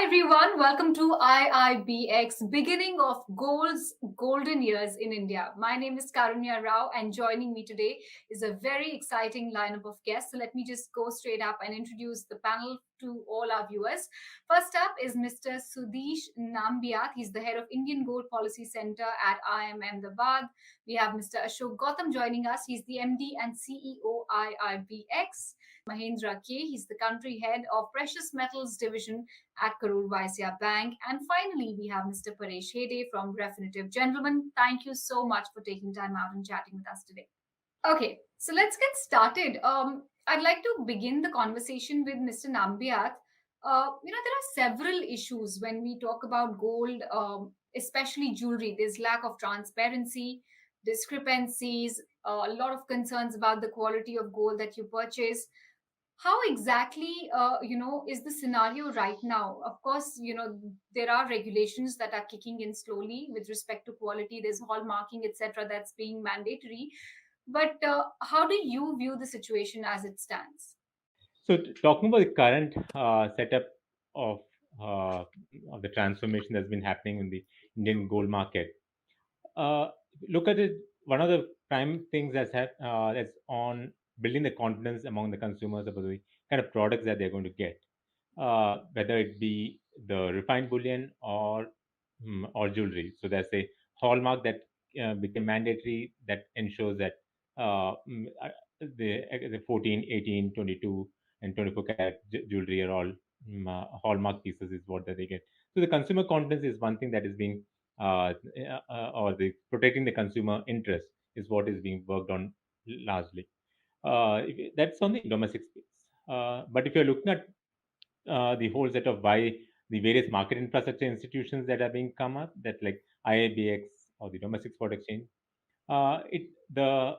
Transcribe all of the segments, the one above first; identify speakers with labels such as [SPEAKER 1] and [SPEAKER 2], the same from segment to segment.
[SPEAKER 1] Hi everyone, welcome to IIBX, beginning of gold's golden years in India. My name is Karunya Rao and joining me today is a very exciting lineup of guests. So let me just go straight up and introduce the panel to all our viewers. First up is Mr. Sudhish Nambiat. He's the head of Indian Gold Policy Center at IIM Ahmedabad. We have Mr. Ashok Gautam joining us. He's the MD and CEO IIBX. Mahendra K. He's the country head of Precious Metals Division at Karur Vysya Bank. And finally, we have Mr. Paresh Hede from Refinitiv. Gentlemen, thank you so much for taking time out and chatting with us today. Okay, so let's get started. I'd like to begin the conversation with Mr. Nambiat. There are several issues when we talk about gold, especially jewelry. There's lack of transparency, discrepancies, a lot of concerns about the quality of gold that you purchase. How exactly is the scenario right now? Of course, there are regulations that are kicking in slowly with respect to quality. There's hallmarking, etc., that's being mandatory. But how do you view the situation as it stands?
[SPEAKER 2] So, talking about the current setup of uh, of the transformation that's been happening in the Indian gold market, uh, look at it. One of the prime things that's on building the confidence among the consumers about the kind of products that they're going to get, whether it be the refined bullion or jewelry. So there's a hallmark that became mandatory that ensures that uh, mm, uh, the 14, 18, 22, and 24 karat jewelry are all hallmark pieces is what that they get. So the consumer confidence is one thing that is being or the protecting the consumer interest is what is being worked on largely. That's on the domestic space. But if you're looking at the whole set of why the various market infrastructure institutions that are being come up, that like IIBX or the domestic spot exchange, the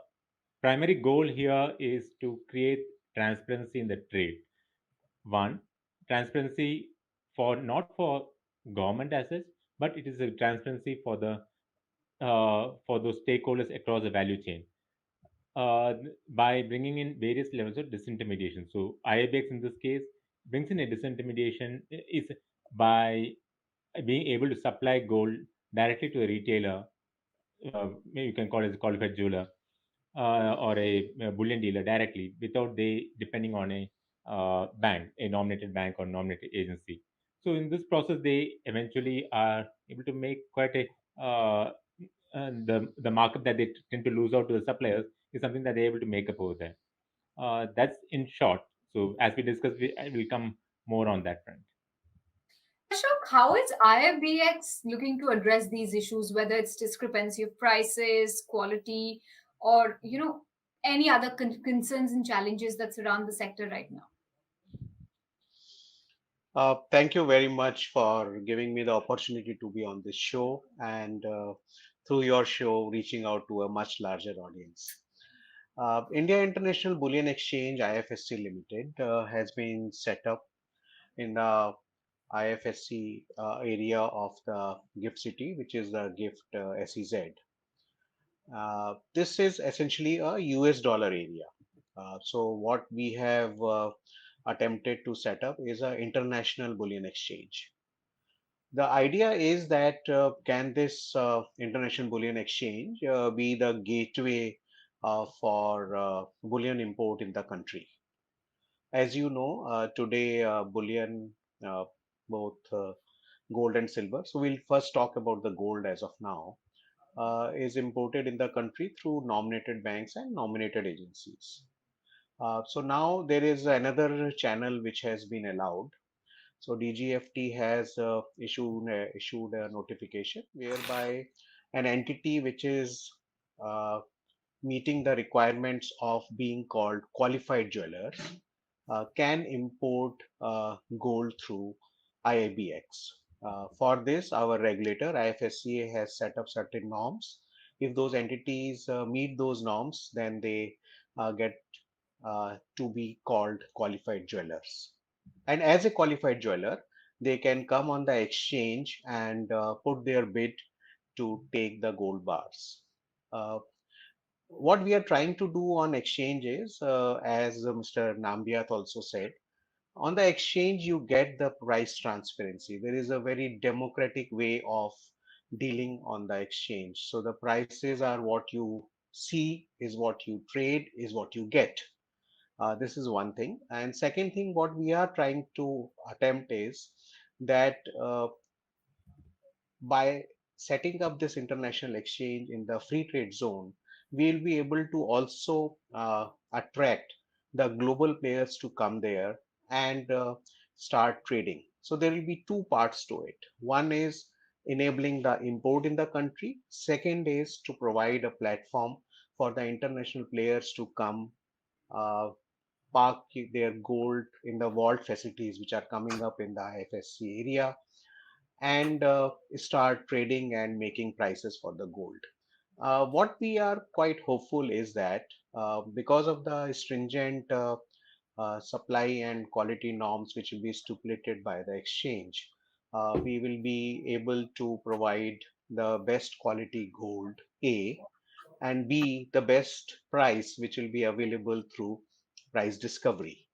[SPEAKER 2] primary goal here is to create transparency in the trade. One, transparency for not for government assets, but it is a transparency for those stakeholders across the value chain by bringing in various levels of disintermediation. So IIBX in this case brings in a disintermediation is by being able to supply gold directly to a retailer, maybe you can call it as a qualified jeweler or a bullion dealer directly without they depending on a bank, a nominated bank or nominated agency. So in this process, they eventually are able to make quite a and the markup that they tend to lose out to the suppliers is something that they're able to make up over there. That's in short. So as we discussed, I will come more on that front.
[SPEAKER 1] Ashok, how is IFBX looking to address these issues, whether it's discrepancy of prices, quality, or any other concerns and challenges that surround the sector right now?
[SPEAKER 3] Thank you very much for giving me the opportunity to be on this show and through your show, reaching out to a much larger audience. India International Bullion Exchange IFSC Limited has been set up in the IFSC area of the GIFT city, which is the GIFT SEZ. This is essentially a US dollar area. So what we have attempted to set up is an international bullion exchange. The idea is that can this international bullion exchange be the gateway for bullion import in the country? As you know, today bullion, uh, both gold and silver. So we'll first talk about the gold as of now. Is imported in the country through nominated banks and nominated agencies. So now there is another channel which has been allowed. So DGFT has issued a notification whereby an entity which is uh, meeting the requirements of being called qualified jewelers can import gold through IIBX. For this, our regulator IFSCA has set up certain norms. If those entities meet those norms, then they get to be called qualified jewelers. And as a qualified jeweler, they can come on the exchange and put their bid to take the gold bars. Uh, what we are trying to do on exchange is, as Mr. Nambiat also said, On the exchange, you get the price transparency. There is a very democratic way of dealing on the exchange. So the prices are what you see, is what you trade, is what you get. This is one thing. And second thing, what we are trying to attempt is that by setting up this international exchange in the free trade zone, we'll be able to also attract the global players to come there and start trading. So there will be two parts to it. One is enabling the import in the country. Second is to provide a platform for the international players to come uh, park their gold in the vault facilities which are coming up in the IFSC area and start trading and making prices for the gold. What we are quite hopeful is that because of the stringent supply and quality norms which will be stipulated by the exchange, we will be able to provide the best quality gold, A, and B, the best price which will be available through price discovery.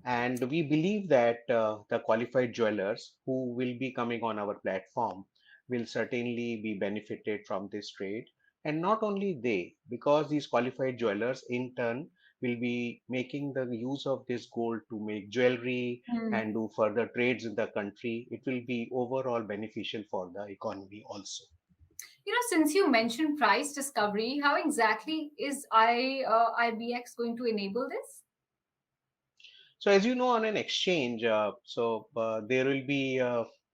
[SPEAKER 3] And we believe that the qualified jewelers who will be coming on our platform will certainly be benefited from this trade. And not only they, because these qualified jewelers in turn will be making the use of this gold to make jewelry
[SPEAKER 1] Hmm.
[SPEAKER 3] and do further trades in the country, it will be overall beneficial for the economy also.
[SPEAKER 1] Since you mentioned price discovery, how exactly is IBX going to enable this?
[SPEAKER 3] So as you know, on an exchange, there will be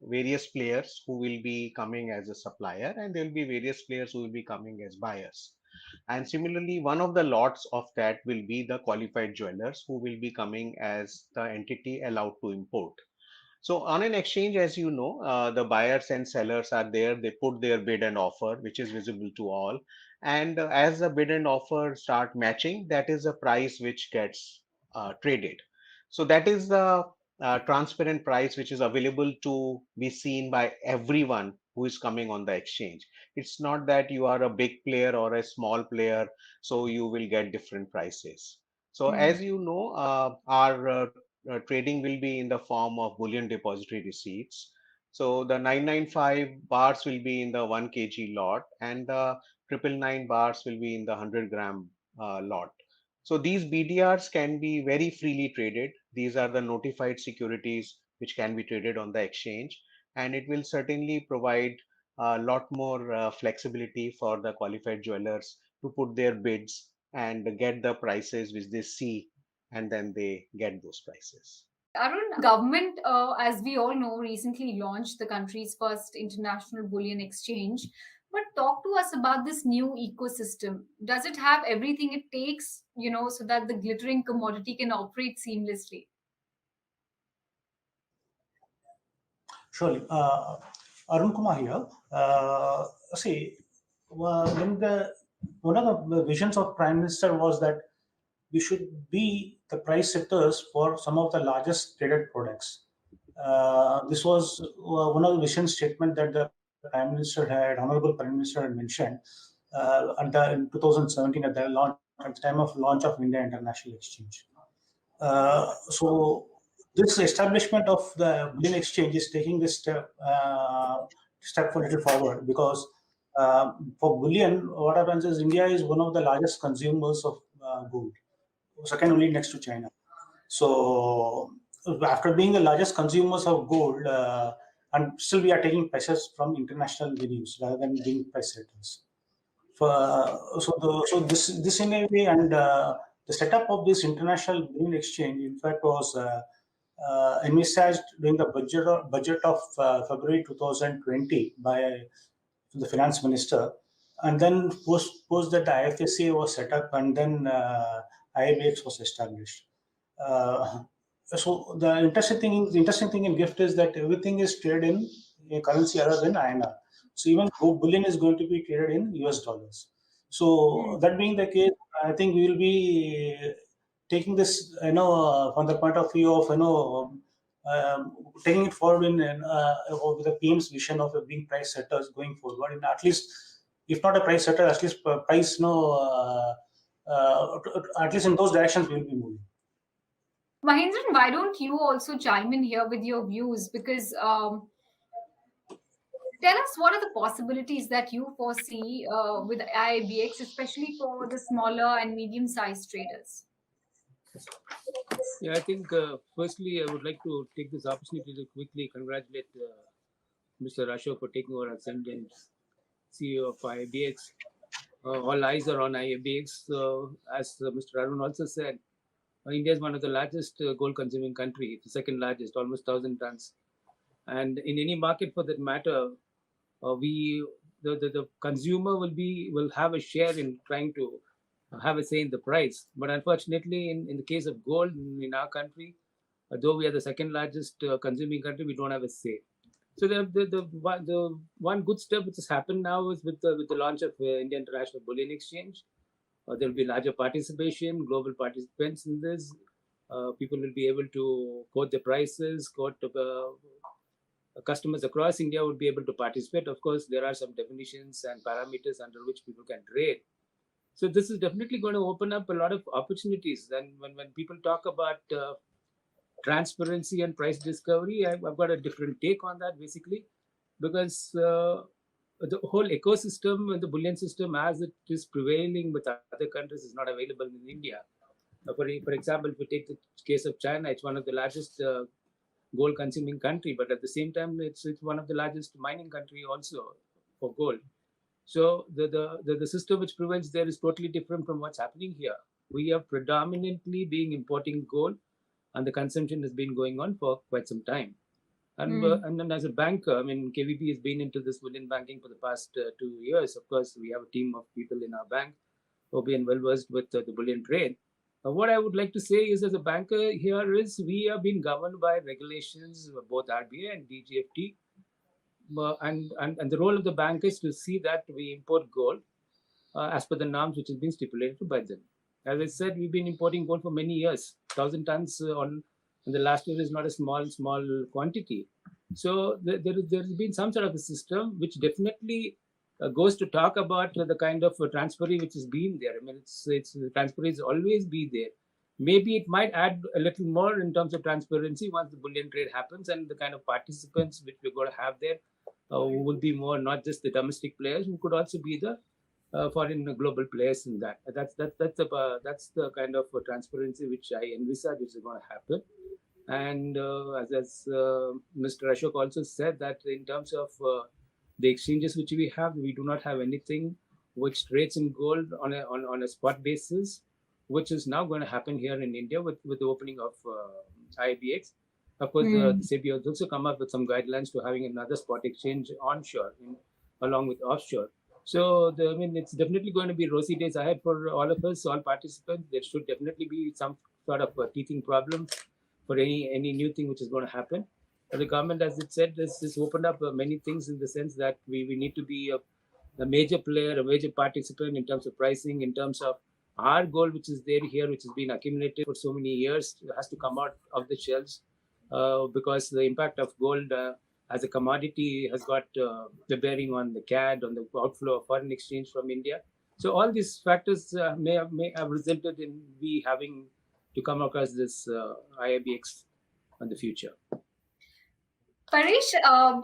[SPEAKER 3] various players who will be coming as a supplier, and there will be various players who will be coming as buyers. And similarly, one of the lots of that will be the qualified jewelers who will be coming as the entity allowed to import. So on an exchange, as you know, the buyers and sellers are there. They put their bid and offer, which is visible to all. And as the bid and offer start matching, that is the price which gets traded. So that is the transparent price which is available to be seen by everyone who is coming on the exchange. It's not that you are a big player or a small player, so you will get different prices. So
[SPEAKER 1] Hmm.
[SPEAKER 3] as you know, our trading will be in the form of bullion depository receipts. So the 995 bars will be in the 1 kg lot, and the 999 bars will be in the 100-gram lot. So these BDRs can be very freely traded. These are the notified securities which can be traded on the exchange, and it will certainly provide a lot more flexibility for the qualified jewelers to put their bids and get the prices which they see, and then they get those prices.
[SPEAKER 1] Arun, government, as we all know, recently launched the country's first international bullion exchange. But talk to us about this new ecosystem. Does it have everything it takes, so that the glittering commodity can operate seamlessly?
[SPEAKER 4] Surely. Arun Kumar here. See, when one of the visions of Prime Minister was that we should be the price setters for some of the largest traded products. This was one of the vision statement that the Prime Minister Honorable Prime Minister had mentioned in 2017 at the time of launch of India International Exchange. So this establishment of the bullion exchange is taking this step a little forward, because for bullion, what happens is India is one of the largest consumers of gold, second only next to China. So after being the largest consumers of gold, and still we are taking prices from international venues rather than being price setters. So this in a way, and the setup of this international bullion exchange, in fact, was envisaged during the budget of February 2020 by the finance minister, and then post that the IFSC was set up, and then IIBX was established. So the interesting thing in GIFT is that everything is traded in a currency other than INR. So even bullion is going to be traded in US dollars. So that being the case, I think we will be taking this, from the point of view of, taking it forward with the PM's vision of being price setters going forward. And at least, if not a price setter, at least price, at least in those directions we will be moving.
[SPEAKER 1] Mahindran, why don't you also chime in here with your views? Because tell us what are the possibilities that you foresee with IIBX, especially for the smaller and medium-sized traders.
[SPEAKER 5] Yeah, I think firstly, I would like to take this opportunity to quickly congratulate Mr. Ashok for taking over as Indian CEO of IIBX. All eyes are on IIBX. As Mr. Arun also said, India is one of the largest gold consuming country, the second largest, almost 1,000 tons. And in any market for that matter, we the consumer will have a share in trying to have a say in the price. But unfortunately, in the case of gold in our country, though we are the second largest consuming country, we don't have a say. So the one good step which has happened now is with the launch of India International Bullion Exchange. There will be larger participation, global participants in this. People will be able to quote the prices, quote customers across India would be able to participate. Of course, there are some definitions and parameters under which people can trade. So this is definitely going to open up a lot of opportunities. And when people talk about transparency and price discovery, I've got a different take on that basically, because the whole ecosystem and the bullion system as it is prevailing with other countries is not available in India. For example, if we take the case of China, it's one of the largest gold consuming country, but at the same time, it's one of the largest mining country also for gold. So the system which prevails there is totally different from what's happening here. We are predominantly being importing gold, and the consumption has been going on for quite some time. And then as a banker, I mean, KVP has been into this bullion banking for the past 2 years. Of course, we have a team of people in our bank who have been well versed with the bullion trade. What I would like to say is, as a banker here, is we are being governed by regulations, both RBI and DGFT. And the role of the bank is to see that we import gold as per the norms which has been stipulated by them. As I said, we've been importing gold for many years. 1,000 tons on the last year is not a small quantity. So there's been some sort of a system which definitely goes to talk about the kind of transparency which has been there. I mean, it's transparency always be there. Maybe it might add a little more in terms of transparency once the bullion trade happens, and the kind of participants which we're going to have there will be more, not just the domestic players, who could also be the foreign global players in that. That's the kind of transparency which I envisage which is going to happen. And as Mr. Ashok also said, that in terms of the exchanges which we have, we do not have anything which trades in gold on a spot basis, which is now going to happen here in India with the opening of IIBX. Of course, the SEBI has also come up with some guidelines to having another spot exchange onshore along with offshore. So, I mean, it's definitely going to be rosy days ahead for all of us, all participants. There should definitely be some sort of teething problem for any new thing which is going to happen. But the government, as it said, has opened up many things in the sense that we need to be a major player, a major participant in terms of pricing, in terms of our gold, which is there here, which has been accumulated for so many years, has to come out of the shelves because the impact of gold as a commodity has got the bearing on the CAD, on the outflow of foreign exchange from India. So all these factors may have resulted in we having to come across this IIBX in the future.
[SPEAKER 1] Paresh,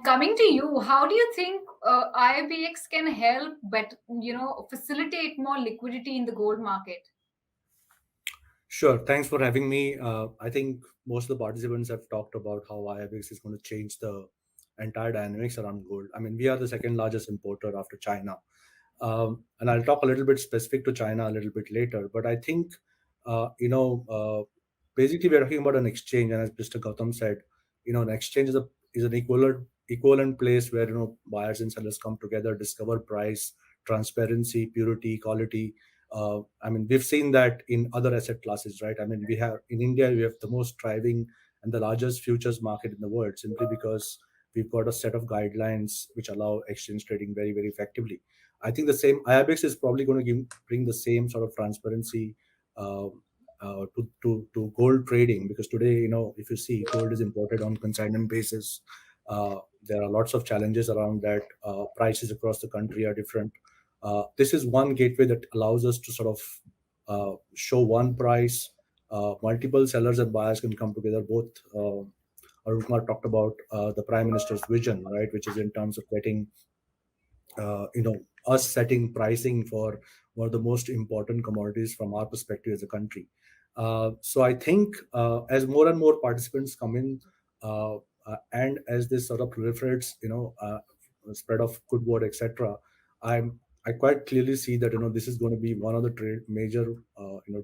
[SPEAKER 1] coming to you, how do you think IIBX can help, facilitate more liquidity in the gold market?
[SPEAKER 6] Sure. Thanks for having me. I think most of the participants have talked about how IIBX is going to change the entire dynamics around gold. I mean, we are the second largest importer after China. And I'll talk a little bit specific to China a little bit later. But I think, basically we're talking about an exchange. And as Mr. Gautam said, an exchange is an equivalent place where, buyers and sellers come together, discover price, transparency, purity, quality. I mean, we've seen that in other asset classes, right? I mean, in India, we have the most thriving and the largest futures market in the world, simply because we've got a set of guidelines which allow exchange trading very, very effectively. I think the same IIBX is probably going to bring the same sort of transparency to gold trading, because today, if you see, gold is imported on consignment basis. There are lots of challenges around that. Prices across the country are different. This is one gateway that allows us to sort of show one price, multiple sellers and buyers can come together. Both Arun Kumar talked about the Prime Minister's vision, right, which is in terms of getting us setting pricing for one of the most important commodities from our perspective as a country. So I think as more and more participants come in, and as this sort of proliferates, spread of good word, etc., I quite clearly see that this is going to be one of the major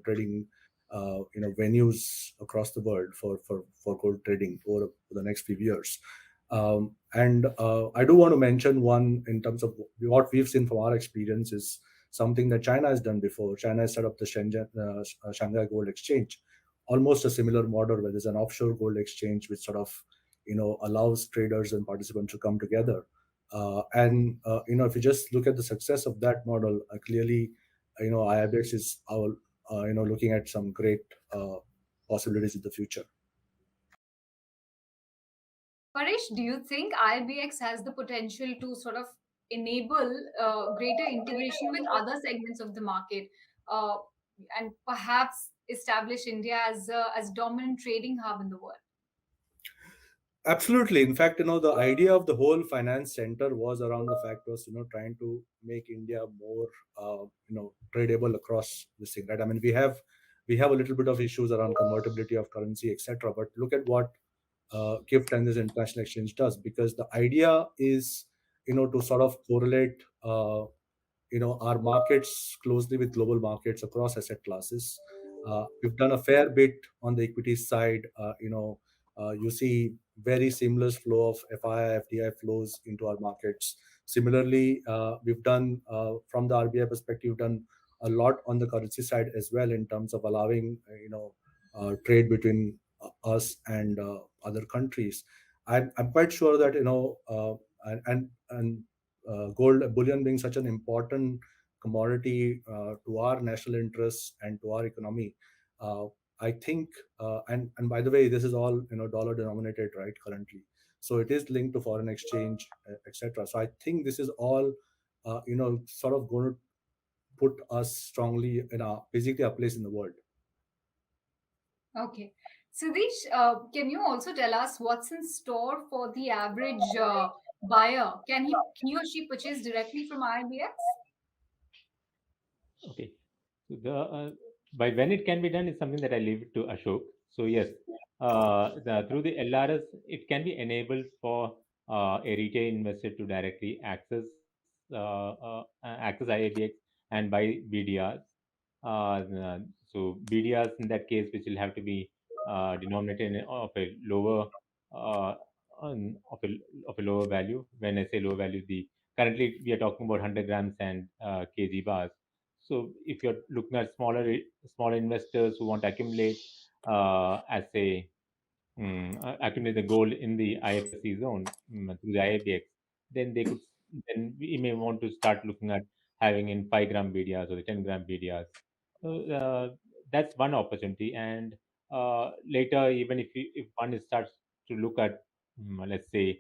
[SPEAKER 6] trading venues across the world for gold trading over the next few years. And I do want to mention one in terms of what we've seen from our experience is something that China has done before. China has set up the Shanghai Gold Exchange, almost a similar model where there's an offshore gold exchange which sort of allows traders and participants to come together. And if you just look at the success of that model, clearly, IIBX is our looking at some great possibilities in the future.
[SPEAKER 1] Paresh, do you think IIBX has the potential to sort of enable greater integration with other segments of the market, uh, and perhaps establish India as dominant trading hub in the world?
[SPEAKER 6] Absolutely. In fact, the idea of the whole finance center was around the fact was, trying to make India more, tradable across this thing, right? I mean, we have a little bit of issues around convertibility of currency, etc. But look at what GIFT and this international exchange does, because the idea is, to sort of correlate, our markets closely with global markets across asset classes. We've done a fair bit on the equity side. You see very seamless flow of FII, FDI flows into our markets. Similarly, we've done, from the RBI perspective, done a lot on the currency side as well in terms of allowing, trade between us and other countries. I'm quite sure that, and gold bullion being such an important commodity to our national interests and to our economy, I think, and by the way, this is all dollar denominated, right, currently. So it is linked to foreign exchange, etc. So I think this is all, sort of going to put us strongly in basically a place in the world.
[SPEAKER 1] Okay. Siddhesh, can you also tell us what's in store for the average buyer? Can he or she purchase directly from IIBX?
[SPEAKER 2] Okay. So by when it can be done is something that I leave it to Ashok. So yes, through the LRS, it can be enabled for a retail investor to directly access IIBX and buy BDRs. So BDRs in that case, which will have to be denominated of a lower uh, of a lower value. When I say lower value, the currently we are talking about 100 grams and kg bars. So if you're looking at smaller investors who want to accumulate as a accumulate the gold in the IFSC zone through the IIBX, then we may want to start looking at having in 5-gram BDRs or the 10-gram BDRs. So that's one opportunity. And later, even if one starts to look at, let's say,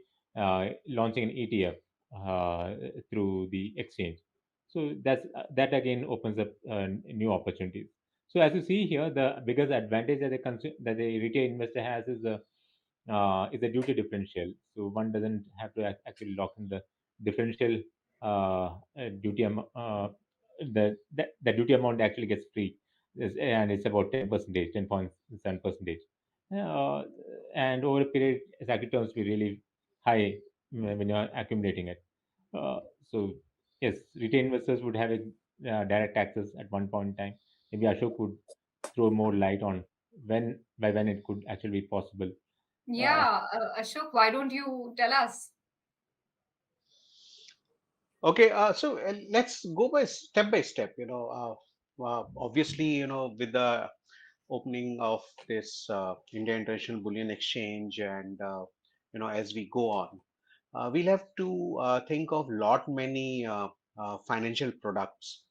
[SPEAKER 2] launching an ETF through the exchange, so that again opens up new opportunities. So as you see here, the biggest advantage that that the retail investor has is the duty differential. So one doesn't have to actually lock in the differential duty the duty amount actually gets free. And it's about 10%, 10.7%. Uh, and over a period, it actually turns to be really high when you're accumulating it. So yes, retail investors would have a direct access at one point in time. Maybe Ashok would throw more light on when it could actually be possible. Uh,
[SPEAKER 1] Yeah, Ashok, why don't you tell us?
[SPEAKER 3] Okay, so let's go by step. Obviously, with the opening of this India International Bullion Exchange, and as we go on, we'll have to think of lot many financial products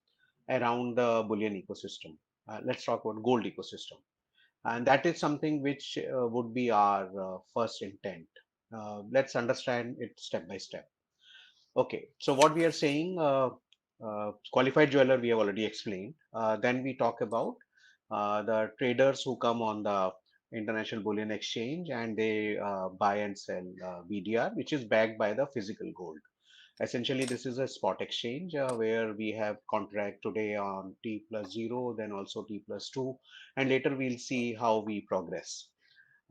[SPEAKER 3] around the bullion ecosystem. Let's talk about gold ecosystem, and that is something which would be our first intent. Let's understand it step by step. Okay, so what we are saying, qualified jeweler, we have already explained. Then we talk about the traders who come on the International Bullion Exchange, and they buy and sell BDR, which is backed by the physical gold. Essentially, this is a spot exchange where we have contract today on T plus 0, then also T plus 2, and later we'll see how we progress.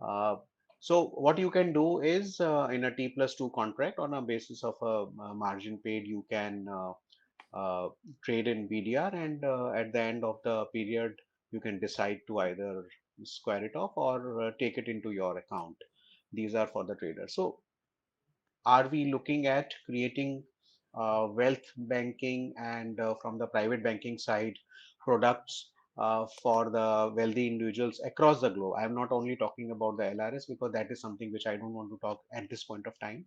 [SPEAKER 3] Uh, so what you can do is in a T plus 2 contract on a basis of a margin paid, you can uh, trade in BDR, and at the end of the period, you can decide to either square it off or take it into your account. These are for the traders. So are we looking at creating wealth banking and from the private banking side products for the wealthy individuals across the globe? I'm not only talking about the LRS because that is something which I don't want to talk at this point of time.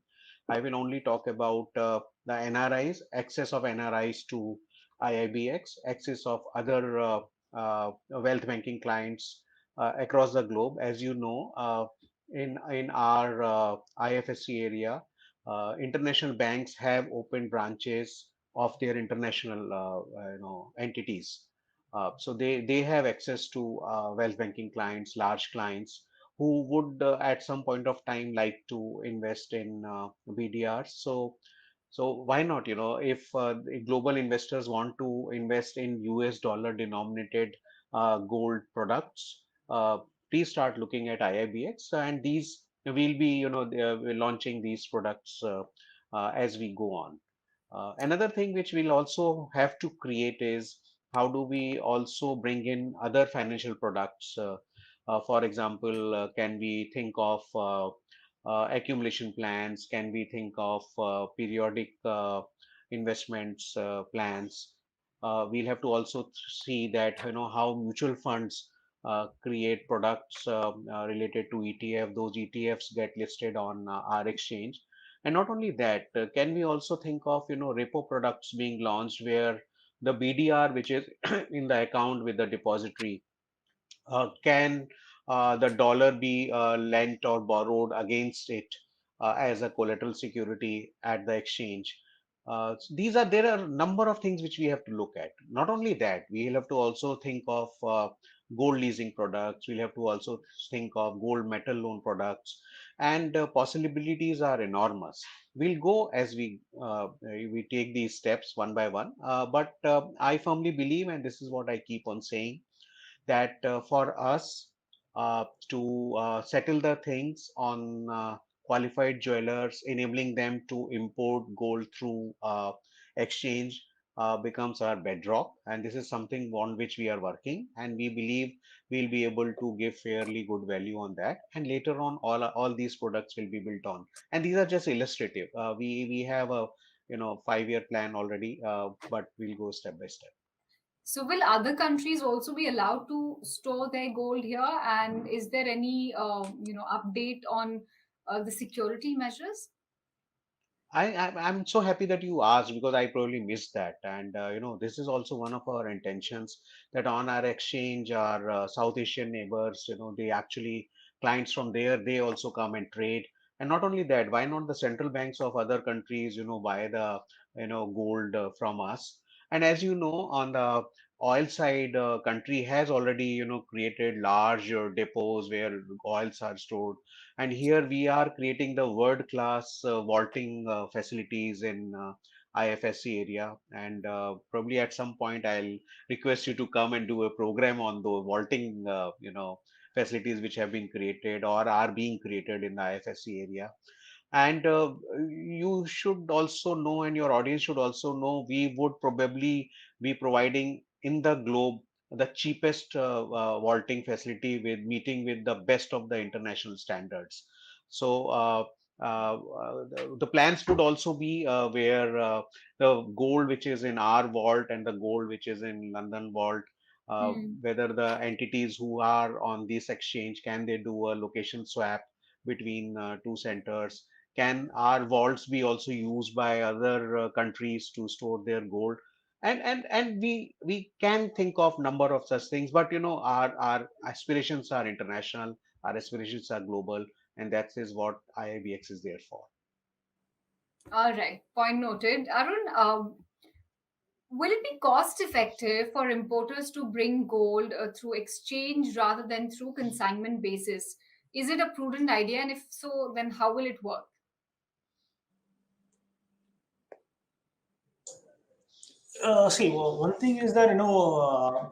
[SPEAKER 3] I will only talk about the NRIs, access of NRIs to IIBX, access of other wealth banking clients across the globe. As you know, in our IFSC area, international banks have opened branches of their international entities. So they have access to wealth banking clients, large clients who would at some point of time like to invest in BDRs. So why not? If the global investors want to invest in US dollar denominated gold products, please start looking at IIBX, and these will be, we're launching these products as we go on. Another thing which we'll also have to create is how do we also bring in other financial products? For example, can we think of accumulation plans? Can we think of periodic investments plans? We'll have to also see that how mutual funds create products related to ETF. Those ETFs get listed on our exchange, and not only that, can we also think of repo products being launched where the BDR, which is in the account with the depository, can the dollar be lent or borrowed against it as a collateral security at the exchange? There are a number of things which we have to look at. Not only that, we'll have to also think of gold leasing products. We'll have to also think of gold metal loan products, and possibilities are enormous. We'll go as we take these steps one by one. But I firmly believe, and this is what I keep on saying, that for us to settle the things on qualified jewelers, enabling them to import gold through exchange becomes our bedrock. And this is something on which we are working. And we believe we'll be able to give fairly good value on that. And later on, all these products will be built on. And these are just illustrative. We have a 5-year plan already, but we'll go step by step.
[SPEAKER 1] So, will other countries also be allowed to store their gold here? And is there any, update on the security measures?
[SPEAKER 3] I'm so happy that you asked because I probably missed that. And this is also one of our intentions that on our exchange, our South Asian neighbors, they actually clients from there, they also come and trade. And not only that, why not the central banks of other countries, buy the gold from us? And as you know, on the oil side, country has already created large depots where oils are stored, and here we are creating the world class vaulting facilities in IFSC area. And probably at some point, I'll request you to come and do a program on the vaulting, facilities which have been created or are being created in the IFSC area. And you should also know, and your audience should also know, we would probably be providing in the globe the cheapest vaulting facility with meeting with the best of the international standards. So the plans would also be where the gold which is in our vault and the gold which is in London vault,
[SPEAKER 1] Hmm.
[SPEAKER 3] whether the entities who are on this exchange, can they do a location swap between two centers? Can our vaults be also used by other countries to store their gold? And we can think of number of such things, but our aspirations are international, our aspirations are global, and that is what IIBX is there for.
[SPEAKER 1] All right, point noted. Arun, Will it be cost effective for importers to bring gold through exchange rather than through consignment basis? Is it a prudent idea? And if so, then how will it work?
[SPEAKER 4] See, one thing is that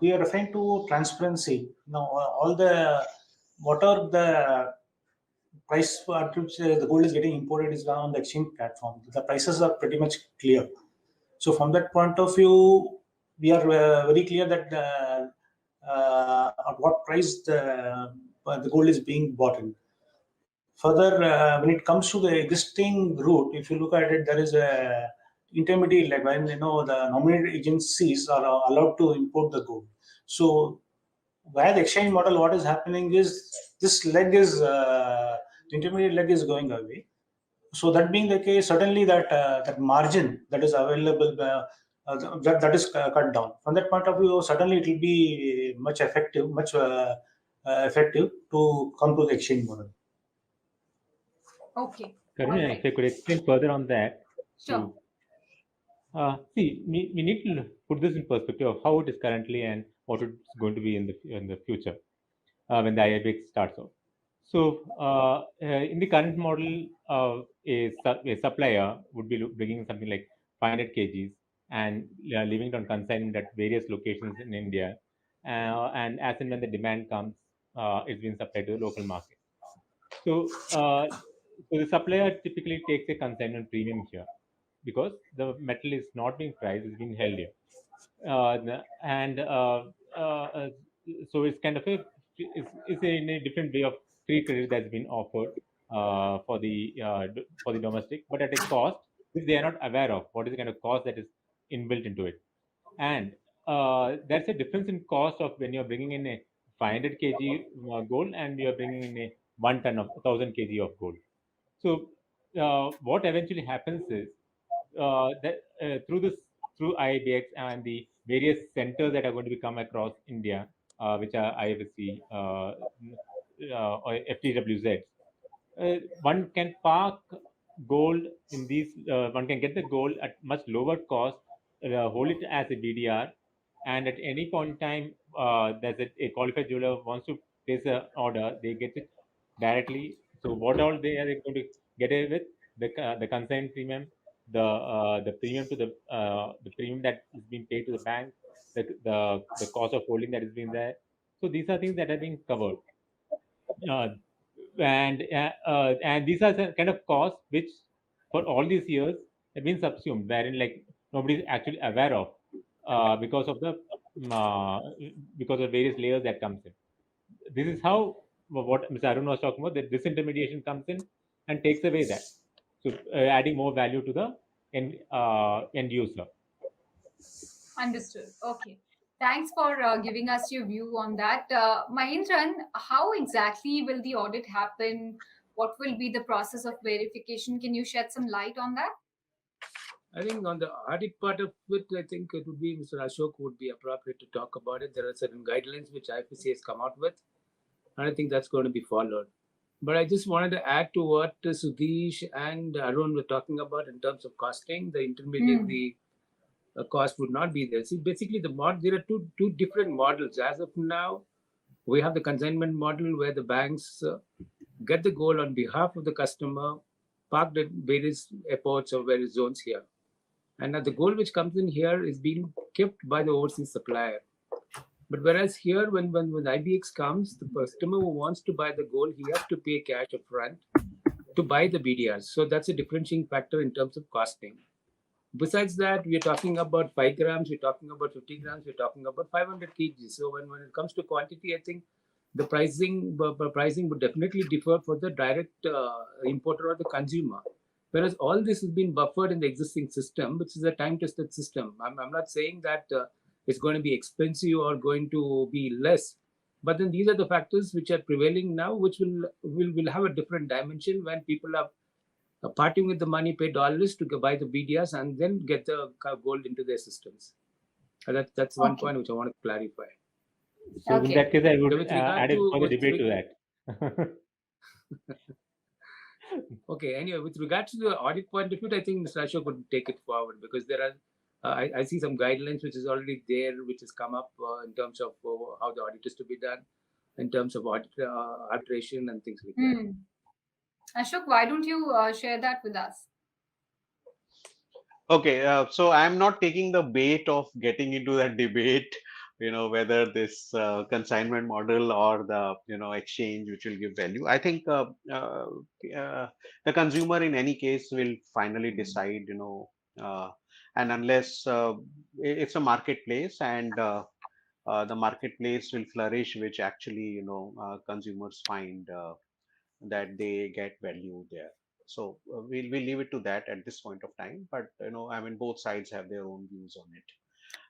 [SPEAKER 4] we are referring to transparency. All the what are the price at which the gold is getting imported is on the exchange platform. The prices are pretty much clear. So from that point of view, we are very clear that at what price the gold is being bought in. Further, when it comes to the existing route, if you look at it, there is a intermediate leg when the nominated agencies are allowed to import the gold. So via the exchange model, what is happening is this leg is the intermediate leg is going away. So that being the case, certainly that margin that is available that is cut down. From that point of view, certainly it will be much effective to come to the exchange model.
[SPEAKER 1] Okay.
[SPEAKER 2] Karuna,
[SPEAKER 1] Alright.
[SPEAKER 2] if I could explain further on that.
[SPEAKER 1] Sure.
[SPEAKER 2] See, we need to put this in perspective of how it is currently and what it's going to be in the future when the IIBX starts off. So, in the current model, a supplier would be bringing something like 500 kgs and leaving it on consignment at various locations in India. And as and when the demand comes, it's being supplied to the local market. So the supplier typically takes a consignment premium here because the metal is not being priced; it's being held here, and so it's kind of it's in a different way of free credit that's been offered for the domestic, but at a cost which they are not aware of. What is the kind of cost that is inbuilt into it? And there's a difference in cost of when you're bringing in a 500 kg gold and you're bringing in a 1 ton of 1000 kg of gold. So what eventually happens is that through IIBX and the various centers that are going to be come across India, which are IFSC or FTWZ, one can park gold in these. One can get the gold at much lower cost, hold it as a BDR, and at any point in time, there's a qualified jeweler who wants to place an order, they get it directly. So what all they are going to get away with the consignment premium, the premium to the premium that is being paid to the bank, the cost of holding that is being there. So these are things that are being covered. Uh, and these are the kind of costs which for all these years have been subsumed, wherein like nobody is actually aware of because of the uh, because of various layers that comes in. This is how what Mr. Arun was talking about, that disintermediation comes in and takes away that, so adding more value to the end user.
[SPEAKER 1] Understood. Okay. Thanks for giving us your view on that. Mahindran, how exactly will the audit happen? What will be the process of verification? Can you shed some light on that?
[SPEAKER 5] I think on the audit part of it, I think it would be Mr. Ashok would be appropriate to talk about it. There are certain guidelines which IFSC has come out with, and I think that's going to be followed. But I just wanted to add to what Sudhish and Arun were talking about in terms of costing. The intermediate, the cost would not be there. See, basically, there are two different models. As of now, we have the consignment model where the banks get the gold on behalf of the customer, parked at various airports or various zones here. And the gold which comes in here is being kept by the overseas supplier. But whereas here, when IBX comes, the customer who wants to buy the gold, he has to pay cash upfront to buy the BDRs. So that's a differentiating factor in terms of costing. Besides that, we are talking about 5 grams, we're talking about 50 grams, we're talking about 500 kgs. So when it comes to quantity, I think the pricing would definitely differ for the direct importer or the consumer. Whereas all this has been buffered in the existing system, which is a time-tested system. I'm not saying that it's going to be expensive or going to be less, but then these are the factors which are prevailing now, which will have a different dimension when people are parting with the money, pay dollars to buy the BDRs and then get the gold into their systems. That's one point which I want to clarify.
[SPEAKER 2] So in that case, I would add a further debate to that.
[SPEAKER 5] Okay, anyway, with regards to the audit point of view, I think Mr. Ashok would take it forward because there are I see some guidelines which is already there, which has come up in terms of how the audit is to be done, in terms of arbitration and things like that.
[SPEAKER 1] Ashok, why don't you share that with us?
[SPEAKER 3] Okay, so I'm not taking the bait of getting into that debate, whether this consignment model or the, exchange which will give value. I think the consumer in any case will finally decide, and unless it's a marketplace and the marketplace will flourish, which actually, consumers find that they get value there. So we'll leave it to that at this point of time. But I mean, both sides have their own views on it.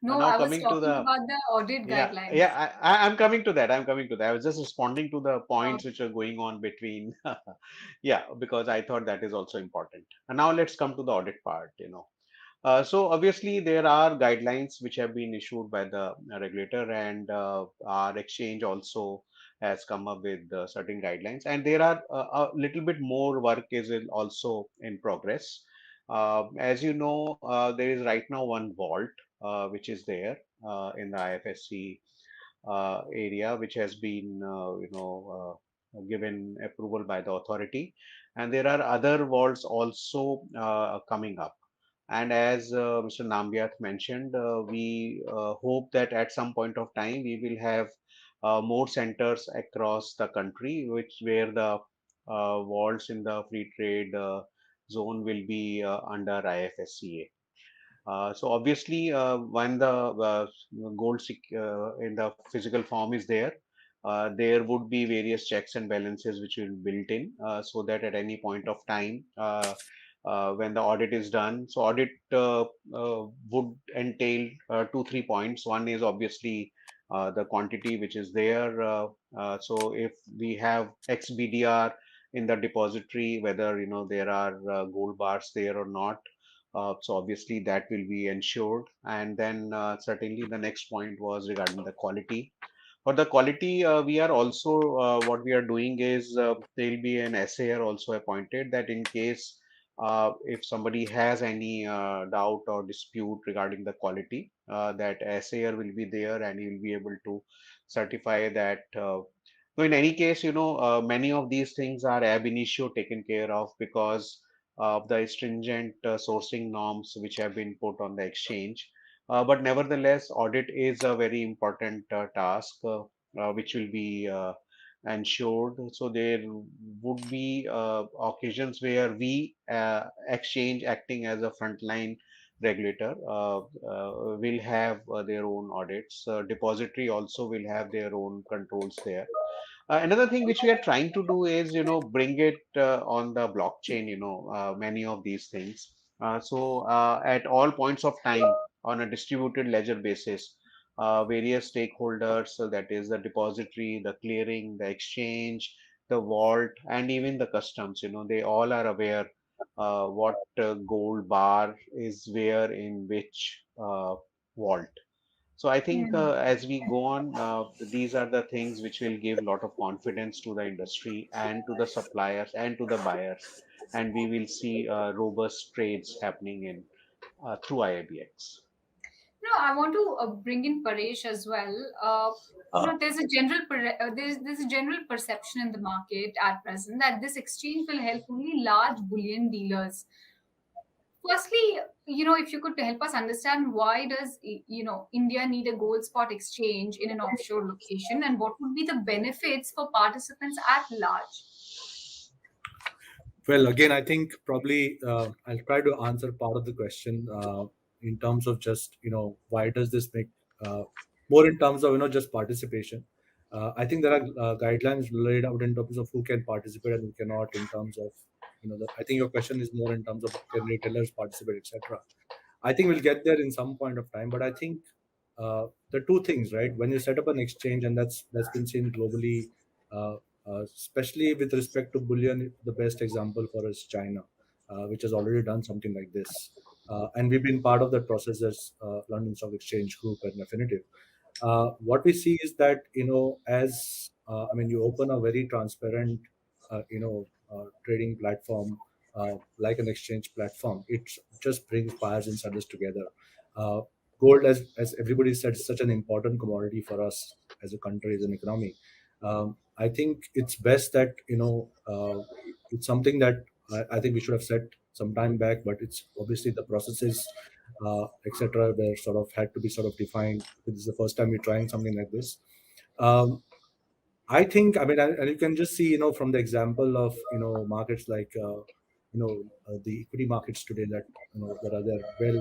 [SPEAKER 1] No,
[SPEAKER 3] Now
[SPEAKER 1] I was
[SPEAKER 3] coming to
[SPEAKER 1] talking
[SPEAKER 3] the
[SPEAKER 1] about the audit
[SPEAKER 3] yeah,
[SPEAKER 1] guidelines.
[SPEAKER 3] yeah, I'm coming to that. I'm coming to that. I was just responding to the points which are going on between, yeah, because I thought that is also important. And now let's come to the audit part. So obviously there are guidelines which have been issued by the regulator, and our exchange also has come up with certain guidelines, and there are a little bit more work is also in progress. As you know, there is right now one vault which is there in the IFSC area, which has been given approval by the authority, and there are other vaults also coming up. And as Mr. Nambiath mentioned, we hope that at some point of time we will have more centers across the country, which where the vaults in the free trade zone will be under IFSCA. So obviously, when the in the physical form is there, there would be various checks and balances which will be built in, so that at any point of time, when the audit is done, so audit would entail 2 3 points. One is obviously the quantity which is there. So if we have XBDR in the depository, whether there are gold bars there or not, so obviously that will be ensured. And then certainly the next point was regarding the quality. For the quality, we are also what we are doing is there will be an assayer also appointed, that in case if somebody has any doubt or dispute regarding the quality, that assayer will be there and he will be able to certify that. So in any case, many of these things are ab initio taken care of because of the stringent sourcing norms which have been put on the exchange. But nevertheless, audit is a very important task which will be ensured. So there would be occasions where we exchange acting as a frontline regulator will have their own audits. Depository also will have their own controls there. Another thing which we are trying to do is, bring it on the blockchain, many of these things. So at all points of time on a distributed ledger basis, various stakeholders, so that is the depository, the clearing, the exchange, the vault, and even the customs, they all are aware what gold bar is where in which vault. So I think
[SPEAKER 1] Hmm.
[SPEAKER 3] as we go on, these are the things which will give a lot of confidence to the industry and to the suppliers and to the buyers, and we will see robust trades happening in through IIBX.
[SPEAKER 1] I want to bring in Paresh as well. There's a general there's a general perception in the market at present that this exchange will help only large bullion dealers. Firstly, if you could help us understand why does India need a gold spot exchange in an offshore location, and what would be the benefits for participants at large?
[SPEAKER 6] Well, again, I think probably I'll try to answer part of the question in terms of just why does this make more in terms of just participation. I think there are guidelines laid out in terms of who can participate and who cannot. In terms of I think your question is more in terms of can retailers participate, etc. I think we'll get there in some point of time, but I think the two things, right? When you set up an exchange, and that's been seen globally, especially with respect to bullion, the best example for us China, which has already done something like this, and we've been part of that process as London Stock Exchange Group and Affinitive. What we see is that as I mean, you open a very transparent, trading platform like an exchange platform. It just brings buyers and sellers together. Gold, as everybody said, is such an important commodity for us as a country, as an economy. I think it's best that it's something that I think we should have said some time back, but it's obviously the processes, etc. Were sort of had to be sort of defined. This is the first time we're trying something like this. I think, I mean, and you can just see, from the example of, markets like, the equity markets today that, there are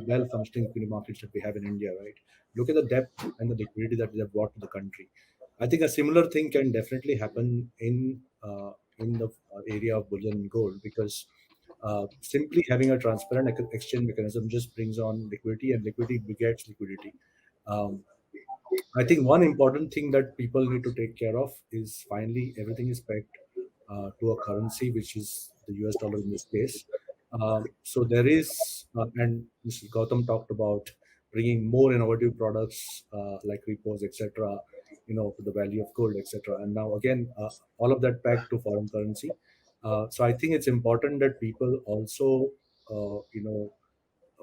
[SPEAKER 6] well functioning equity markets that we have in India, right? Look at the depth and the liquidity that they have brought to the country. I think a similar thing can definitely happen in the area of bullion and gold, because simply having a transparent exchange mechanism just brings on liquidity, and liquidity begets liquidity. Um, I think one important thing that people need to take care of is finally everything is pegged to a currency, which is the US dollar in this case. So there is, and Mr. Gautam talked about bringing more innovative products like repos, etc., to the value of gold, etc. And now again, all of that pegged to foreign currency. So I think it's important that people also,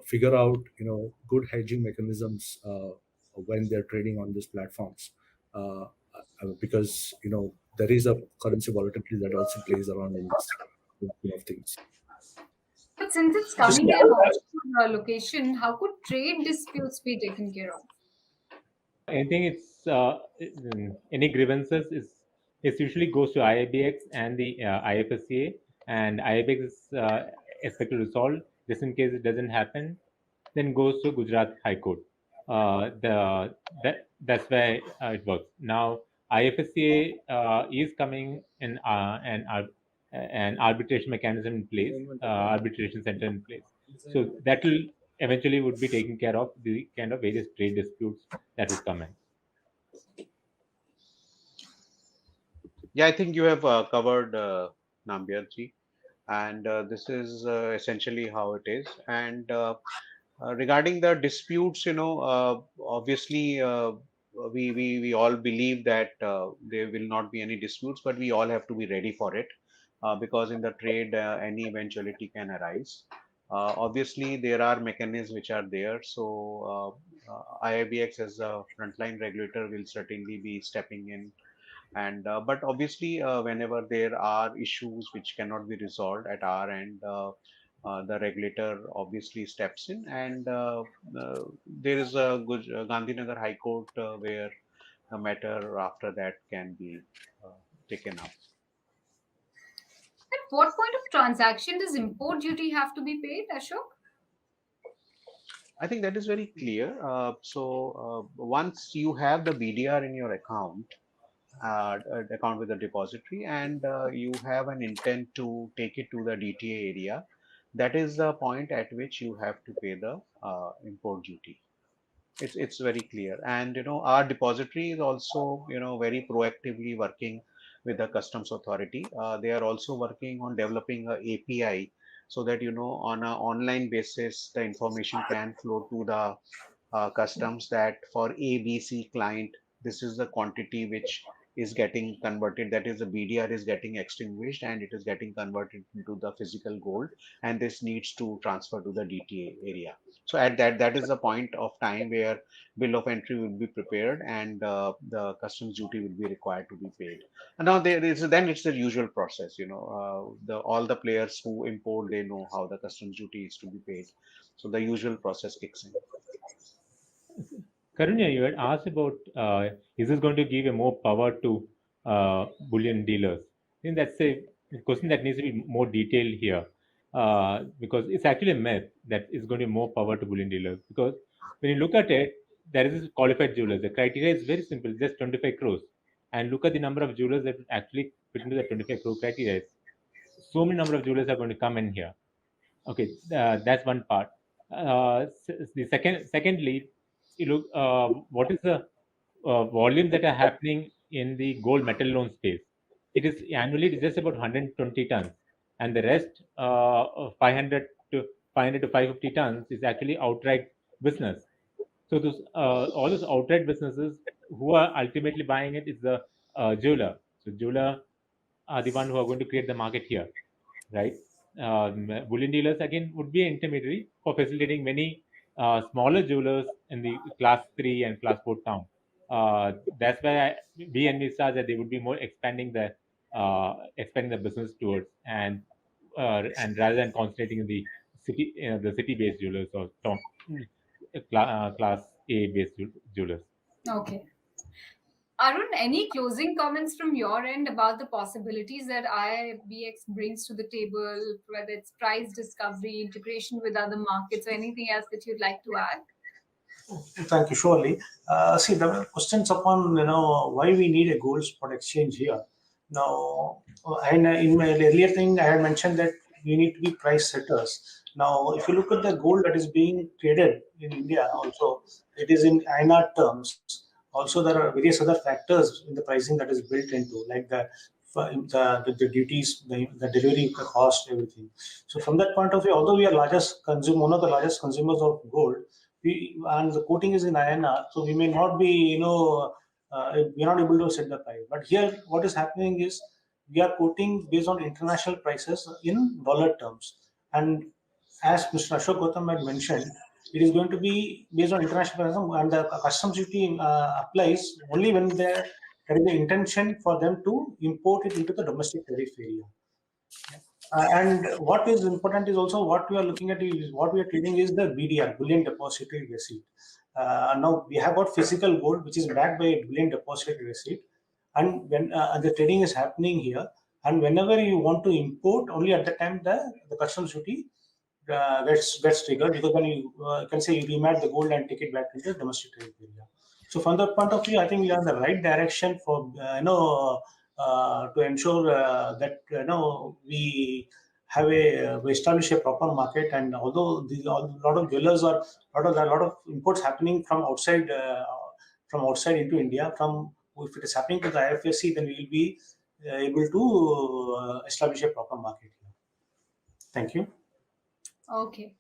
[SPEAKER 6] figure out good hedging mechanisms when they're trading on these platforms, because there is a currency volatility that also plays around in this of things.
[SPEAKER 1] But since it's coming in an offshore location, how could trade disputes be taken care of?
[SPEAKER 2] Anything it's any grievances is usually goes to IIBX and the IFSCA, and IIBX is expected to resolve. Just in case it doesn't happen, then goes to Gujarat High Court. That's where it works. Now IFSCA is coming in an arbitration mechanism in place, arbitration center in place. So that will eventually would be taking care of the kind of various trade disputes that would come in.
[SPEAKER 3] Yeah, I think you have covered Nambiarji, and this is essentially how it is. And regarding the disputes, obviously we all believe that there will not be any disputes, but we all have to be ready for it, because in the trade any eventuality can arise. Obviously, there are mechanisms which are there. So IIBX as a frontline regulator will certainly be stepping in, and but obviously whenever there are issues which cannot be resolved at our end, the regulator obviously steps in, and there is a Gandhinagar High Court where a matter after that can be taken up.
[SPEAKER 1] At what point of transaction does import duty have to be paid, Ashok?
[SPEAKER 3] I think that is very clear. Once you have the BDR in your account with the depository, and you have an intent to take it to the DTA area, that is the point at which you have to pay the import duty. It's very clear. And our depository is also very proactively working with the customs authority. They are also working on developing a API, so that on an online basis the information can flow to the customs, that for ABC client, this is the quantity which is getting converted, that is the BDR is getting extinguished and it is getting converted into the physical gold, and this needs to transfer to the DTA area. So at that is the point of time where bill of entry will be prepared, and the customs duty will be required to be paid. And now then it's the usual process. The all the players who import, they know how the customs duty is to be paid, so the usual process kicks in.
[SPEAKER 2] Karunya, you had asked about is this going to give a more power to bullion dealers? I think that's a question that needs to be more detailed here, because it's actually a myth that it's going to be more power to bullion dealers. Because when you look at it, there is this qualified jewelers. The criteria is very simple, just 25 crores. And look at the number of jewelers that actually fit into the 25 crore criteria. So many number of jewelers are going to come in here. Okay, that's one part. The secondly, you look what is the volume that are happening in the gold metal loan space. It is annually it is just about 120 tons, and the rest 500 to 550 tons is actually outright business. So those all those outright businesses who are ultimately buying it is the jeweler. So jeweler are the one who are going to create the market here, right? Bullion dealers again would be an intermediary for facilitating many smaller jewelers in the class 3 and class 4 town. That's why we envisage that they would be more expanding the business towards, and rather than concentrating in the city-based jewelers or class A-based jewelers.
[SPEAKER 1] Okay. Arun, any closing comments from your end about the possibilities that IIBX brings to the table, whether it's price discovery, integration with other markets, or anything else that you'd like to add?
[SPEAKER 4] Thank you. Surely. See, there were questions upon why we need a gold spot exchange here. Now, and in my earlier thing, I had mentioned that we need to be price setters. Now, if you look at the gold that is being traded in India, also it is in INR terms. Also, there are various other factors in the pricing that is built into, like the duties, the delivery cost, everything. So, from that point of view, although we are one of the largest consumers of gold, and the quoting is in INR, so we may not be, we are not able to set the price. But here, what is happening is we are quoting based on international prices in dollar terms. And as Mr. Ashok Gautam had mentioned, it is going to be based on international prices, and the customs duty applies only when there is an intention for them to import it into the domestic tariff area. And what is important is also what we are looking at is what we are trading is the BDR, bullion depository receipt. Now we have got physical gold which is backed by a bullion depository receipt, and when the trading is happening here, and whenever you want to import, only at the time the customs duty gets triggered, because then you can say you remat the gold and take it back into the domestic trade area. So from that point of view, I think we are in the right direction for to ensure that we we establish a proper market. And although a lot of jewelers are a lot of imports happening from outside into India, if it is happening to the IFSC, then we will be able to establish a proper market here. Thank you.
[SPEAKER 1] Okay.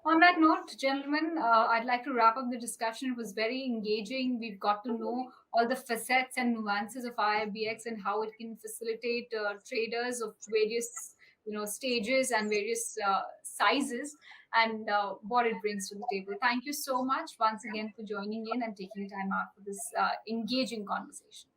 [SPEAKER 1] On that note, gentlemen, I'd like to wrap up the discussion. It was very engaging. We've got to know all the facets and nuances of IIBX and how it can facilitate traders of various stages and various sizes, and what it brings to the table. Thank you so much once again for joining in and taking time out for this engaging conversation.